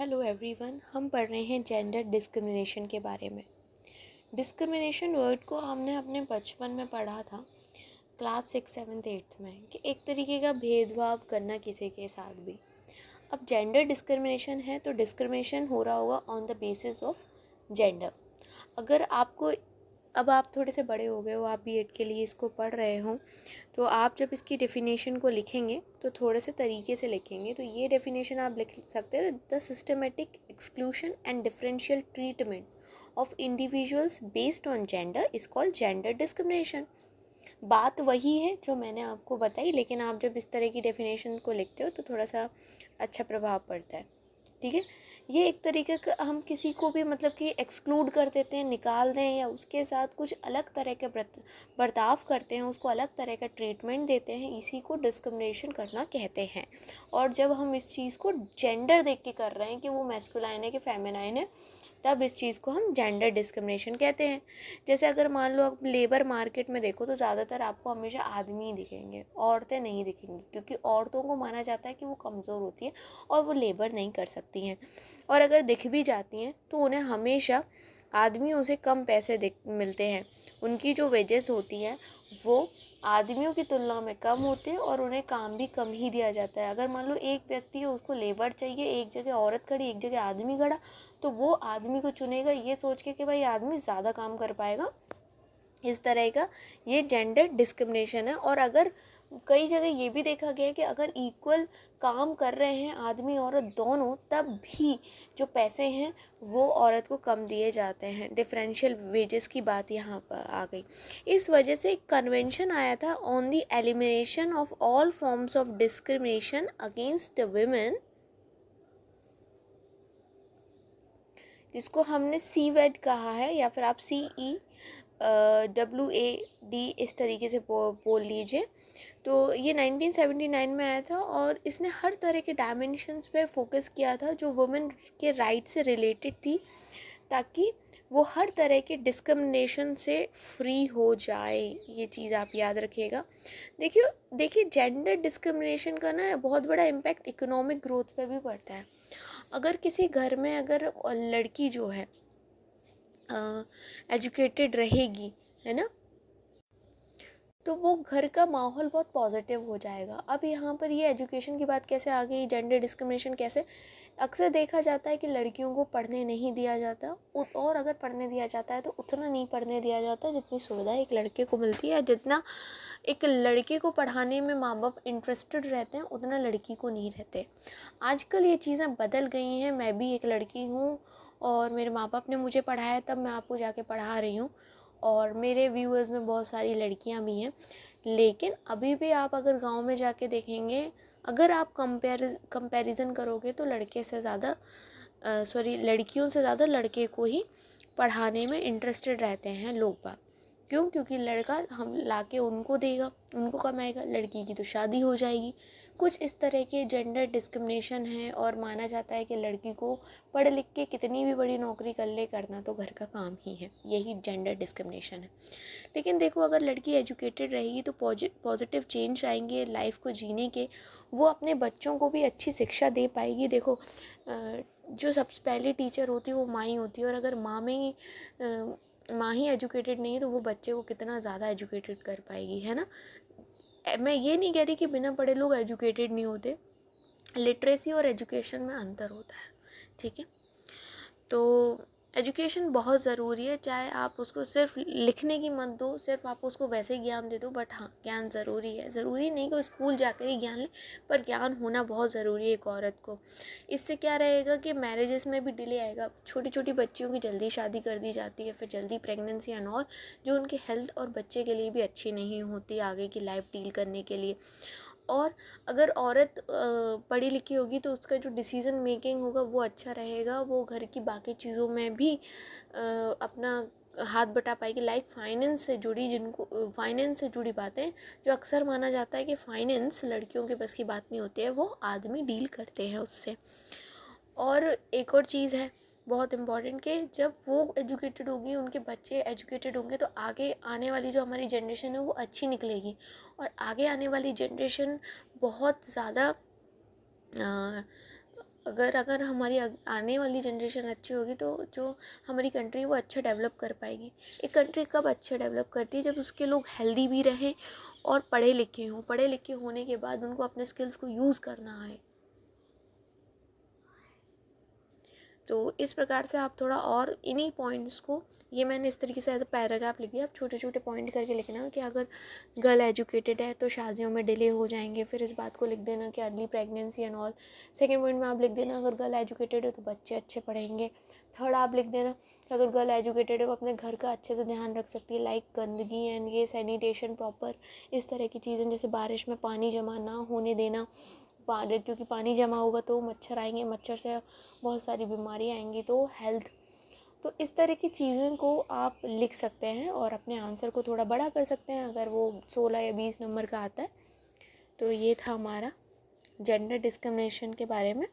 Hello everyone, हम पढ़ रहे हैं जेंडर डिस्क्रिमिनेशन के बारे में। डिस्क्रिमिनेशन वर्ड को हमने अपने बचपन में पढ़ा था, क्लास 6, 7, 8 में, कि एक तरीके का भेदभाव करना किसी के साथ भी। अब जेंडर डिस्क्रिमिनेशन है तो डिस्क्रिमिनेशन हो रहा होगा on the basis of gender. अगर आपको अब आप थोड़े से बड़े हो गए हो, आप बीएड के लिए इसको पढ़ रहे हो, तो आप जब इसकी डेफिनेशन को लिखेंगे तो थोड़े से तरीके से लिखेंगे। तो ये डेफिनेशन आप लिख सकते हैं, the systematic exclusion and differential treatment of individuals based on gender is called gender discrimination. बात वही है जो मैंने आपको बताई, लेकिन आप जब इस तरह की डेफिनेशन को लिखते हो तो थोड़ा सा अच्छा प्रभाव पड़ता है। ठीक है, ये एक तरीके का हम किसी को भी मतलब कि एक्सक्लूड कर देते हैं, निकाल दें, या उसके साथ कुछ अलग तरह के बर्ताव करते हैं, उसको अलग तरह का ट्रीटमेंट देते हैं, इसी को डिस्क्रिमिनेशन करना कहते हैं। और जब हम इस चीज़ को जेंडर देख के कर रहे हैं कि वो मैस्कुलाइन है कि फेमिनाइन है, तब इस चीज़ को हम जेंडर डिस्क्रिमिनेशन कहते हैं। जैसे अगर मान लो आप लेबर मार्केट में देखो तो ज़्यादातर आपको हमेशा आदमी ही दिखेंगे, औरतें नहीं दिखेंगी, क्योंकि औरतों को माना जाता है कि वो कमज़ोर होती है और वो लेबर नहीं कर सकती हैं। और अगर दिख भी जाती हैं तो उन्हें हमेशा आदमियों से कम पैसे मिलते हैं। उनकी जो वेजेस होती हैं वो आदमियों की तुलना में कम होते हैं और उन्हें काम भी कम ही दिया जाता है। अगर मान लो एक व्यक्ति है, उसको लेबर चाहिए, एक जगह औरत खड़ी एक जगह आदमी खड़ा, तो वो आदमी को चुनेगा ये सोच के कि भाई आदमी ज़्यादा काम कर पाएगा। इस तरह का ये जेंडर डिस्क्रिमिनेशन है। और अगर कई जगह ये भी देखा गया है कि अगर इक्वल काम कर रहे हैं आदमी औरत दोनों, तब भी जो पैसे हैं वो औरत को कम दिए जाते हैं। डिफरेंशियल वेजेस की बात यहाँ पर आ गई। इस वजह से एक कन्वेंशन आया था on the elimination of all forms of discrimination against the women, जिसको हमने CVED कहा है, या फिर आप CEWAD इस तरीके से बोल लीजिए। तो ये 1979 में आया था और इसने हर तरह के डायमेंशंस पे फोकस किया था जो वुमेन के राइट से रिलेटेड थी, ताकि वो हर तरह के डिस्क्रिमिनेशन से फ्री हो जाए। ये चीज़ आप याद रखिएगा। देखिए देखिए जेंडर डिस्क्रिमिनेशन का ना बहुत बड़ा इम्पैक्ट इकोनॉमिक ग्रोथ पे भी पड़ता है। अगर किसी घर में अगर लड़की जो है एजुकेटेड रहेगी, है ना, तो वो घर का माहौल बहुत पॉजिटिव हो जाएगा। अब यहाँ पर ये एजुकेशन की बात कैसे आ गई, जेंडर डिस्क्रिमिनेशन कैसे? अक्सर देखा जाता है कि लड़कियों को पढ़ने नहीं दिया जाता, और अगर पढ़ने दिया जाता है तो उतना नहीं पढ़ने दिया जाता जितनी सुविधा एक लड़के को मिलती है। जितना एक लड़के को पढ़ाने में माँ बाप इंटरेस्टेड रहते हैं, उतना लड़की को नहीं रहते। आजकल ये चीज़ें बदल गई हैं। मैं भी एक लड़की हूँ और मेरे माँ बाप ने मुझे पढ़ाया, तब मैं आपको जाके पढ़ा रही हूँ, और मेरे व्यूअर्स में बहुत सारी लड़कियां भी हैं। लेकिन अभी भी आप अगर गांव में जाके देखेंगे, अगर आप कंपैरिजन करोगे तो लड़के से ज़्यादा लड़कियों से ज़्यादा लड़के को ही पढ़ाने में इंटरेस्टेड रहते हैं लोग बाग। क्यों? क्योंकि लड़का हम लाके उनको देगा, उनको कमाएगा, लड़की की तो शादी हो जाएगी। कुछ इस तरह के जेंडर डिस्क्रिमिनेशन है, और माना जाता है कि लड़की को पढ़ लिख के कितनी भी बड़ी नौकरी कर ले, करना तो घर का काम ही है। यही जेंडर डिस्क्रिमिनेशन है। लेकिन देखो, अगर लड़की एजुकेटेड रहेगी तो पॉजिटिव चेंज आएंगे लाइफ को जीने के। वो अपने बच्चों को भी अच्छी शिक्षा दे पाएगी। देखो, जो सबसे पहली टीचर होती है वो माँ ही होती है, और अगर माँ ही एजुकेटेड नहीं है तो वो बच्चे को कितना ज़्यादा एजुकेटेड कर पाएगी, है ना। मैं ये नहीं कह रही कि बिना पढ़े लोग एजुकेटेड नहीं होते, लिटरेसी और एजुकेशन में अंतर होता है। ठीक है, तो एजुकेशन बहुत ज़रूरी है। चाहे आप उसको सिर्फ लिखने की मत दो, सिर्फ आप उसको वैसे ज्ञान दे दो, बट हाँ, ज्ञान ज़रूरी है। ज़रूरी नहीं कि स्कूल जाकर ही ज्ञान ले, पर ज्ञान होना बहुत ज़रूरी है एक औरत को। इससे क्या रहेगा कि मैरिजेस में भी डिले आएगा। छोटी छोटी बच्चियों की जल्दी शादी कर दी जाती है, फिर जल्दी प्रेगनेंसी एंड ऑल, जो उनके हेल्थ और बच्चे के लिए भी अच्छी नहीं होती आगे की लाइफ डील करने के लिए। और अगर औरत पढ़ी लिखी होगी तो उसका जो डिसीज़न मेकिंग होगा वो अच्छा रहेगा। वो घर की बाकी चीज़ों में भी अपना हाथ बटा पाएगी। लाइक फाइनेंस से जुड़ी बातें, जो अक्सर माना जाता है कि फाइनेंस लड़कियों के बस की बात नहीं होती है, वो आदमी डील करते हैं उससे। और एक और चीज़ है बहुत इम्पॉर्टेंट, कि जब वो एजुकेटेड होगी, उनके बच्चे एजुकेटेड होंगे, तो आगे आने वाली जो हमारी जनरेशन है वो अच्छी निकलेगी। और आगे आने वाली जनरेशन बहुत ज़्यादा अगर अगर हमारी आने वाली जनरेशन अच्छी होगी तो जो हमारी कंट्री है वो अच्छा डेवलप कर पाएगी। एक कंट्री कब अच्छा डेवलप करती है, जब उसके लोग हेल्दी भी रहें और पढ़े लिखे हों। पढ़े लिखे होने के बाद उनको अपने स्किल्स को यूज़ करना है। तो इस प्रकार से आप थोड़ा और इन्हीं पॉइंट्स को, ये मैंने इस तरीके से एज अ पैराग्राफ लिख दिया। आप छोटे छोटे पॉइंट करके लिखना कि अगर गर्ल एजुकेटेड है तो शादियों में डिले हो जाएंगे। फिर इस बात को लिख देना कि early pregnancy and all. Second point में आप लिख देना अगर गर्ल एजुकेटेड है तो बच्चे अच्छे पढ़ेंगे। थर्ड आप लिख देना कि अगर गर्ल एजुकेटेड है वो अपने घर का अच्छे से ध्यान रख सकती है, लाइक गंदगी एंड ये सैनिटेशन प्रॉपर, इस तरह की चीज़ें, जैसे बारिश में पानी जमा ना होने देना। क्योंकि पानी जमा होगा तो मच्छर आएंगे, मच्छर से बहुत सारी बीमारी आएंगी, तो हेल्थ। तो इस तरह की चीज़ों को आप लिख सकते हैं और अपने आंसर को थोड़ा बड़ा कर सकते हैं अगर वो 16 या 20 नंबर का आता है। तो ये था हमारा जेंडर डिस्क्रिमिनेशन के बारे में।